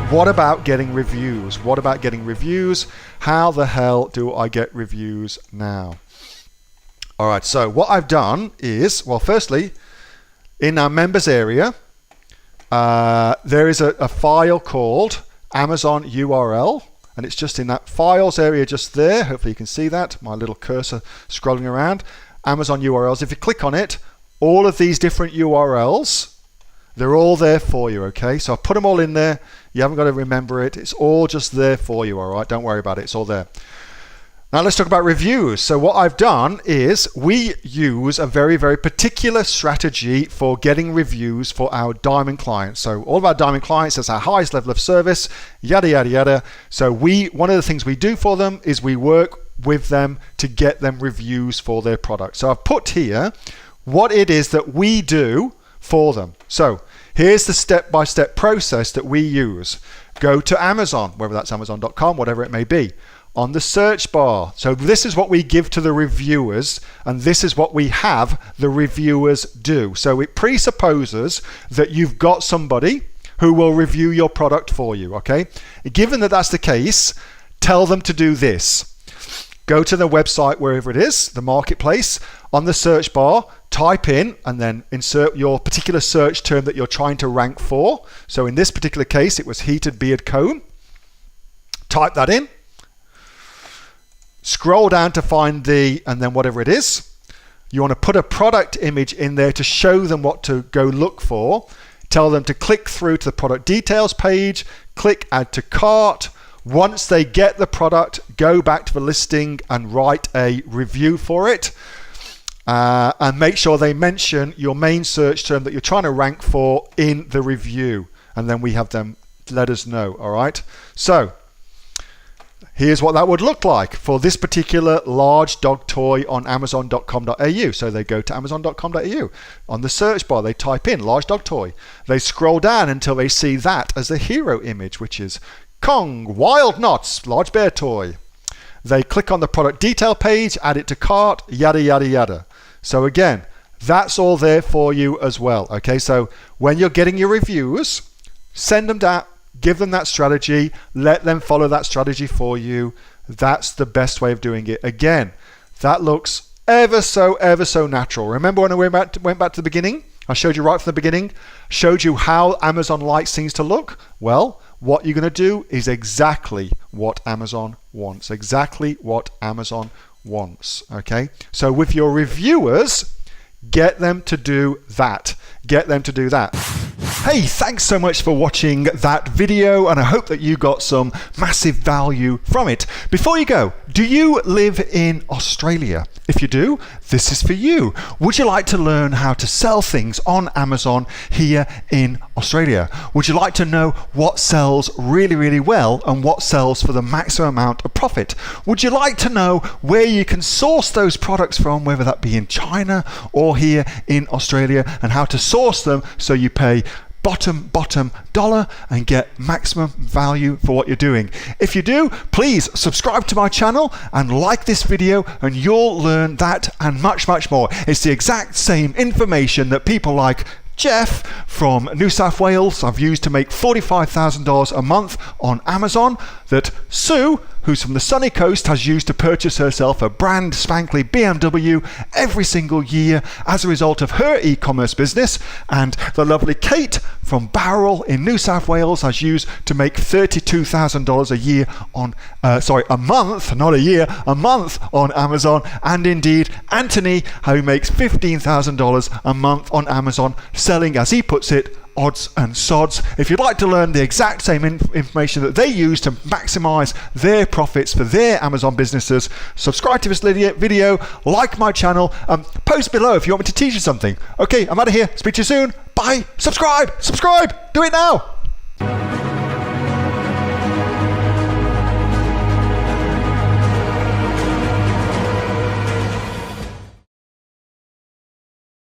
what about getting reviews? What about getting reviews? How the hell do I get reviews now? All right, so what I've done is, well, firstly, in our members area, there is a file called Amazon URL, and it's just in that files area just there. Hopefully you can see that, my little cursor scrolling around. Amazon URLs. If you click on it, all of these different URLs, they're all there for you, okay? So I put them all in there. You haven't got to remember it. It's all just there for you, all right? Don't worry about it. It's all there. Now let's talk about reviews. So what I've done is we use a very, very particular strategy for getting reviews for our diamond clients. So all of our diamond clients, that's our highest level of service, yada, yada, yada. So one of the things we do for them is we work with them to get them reviews for their product. So I've put here what it is that we do for them. So here's the step-by-step process that we use. Go to Amazon, whether that's Amazon.com, whatever it may be. On the search bar. So this is what we give to the reviewers, and this is what we have the reviewers do. So it presupposes that you've got somebody who will review your product for you, okay? Given that that's the case, tell them to do this. Go to the website, wherever it is, the marketplace. On the search bar, type in and then insert your particular search term that you're trying to rank for. So in this particular case, it was heated beard comb. Type that in. Scroll down to find and then whatever it is. You want to put a product image in there to show them what to go look for. Tell them to click through to the product details page, click add to cart. Once they get the product, go back to the listing and write a review for it. And make sure they mention your main search term that you're trying to rank for in the review. And then we have them let us know, all right? So here's what that would look like for this particular large dog toy on amazon.com.au. So they go to amazon.com.au. On the search bar, they type in large dog toy. They scroll down until they see that as the hero image, which is Kong, Wild Knots, large bear toy. They click on the product detail page, add it to cart, yada, yada, yada. So again, that's all there for you as well. Okay, so when you're getting your reviews, send them that. Give them that strategy, let them follow that strategy for you. That's the best way of doing it. Again, that looks ever so natural. Remember when I went back to the beginning? I showed you right from the beginning, showed you how Amazon likes things to look. Well, what you're going to do is exactly what Amazon wants. Exactly what Amazon wants. Okay? So with your reviewers, get them to do that. Get them to do that. Hey, thanks so much for watching that video, and I hope that you got some massive value from it. Before you go, do you live in Australia? If you do, this is for you. Would you like to learn how to sell things on Amazon here in Australia? Would you like to know what sells really, really well and what sells for the maximum amount of profit? Would you like to know where you can source those products from, whether that be in China or here in Australia, and how to source them so you pay bottom dollar and get maximum value for what you're doing? If you do, please subscribe to my channel and like this video, and you'll learn that and much more. It's the exact same information that people like Jeff from New South Wales I've used to make $45,000 a month on Amazon, that Sue, who's from the sunny coast, has used to purchase herself a brand spankly BMW every single year as a result of her e-commerce business, and the lovely Kate from Bowral in New South Wales has used to make $32,000 a year on a month, not a year, a month on Amazon, and indeed Anthony, who makes $15,000 a month on Amazon, selling, as he puts it, odds and sods. If you'd like to learn the exact same information that they use to maximize their profits for their Amazon businesses, subscribe to this video, like my channel, post below if you want me to teach you something. Okay, I'm out of here. Speak to you soon. Bye. Subscribe. Do it now.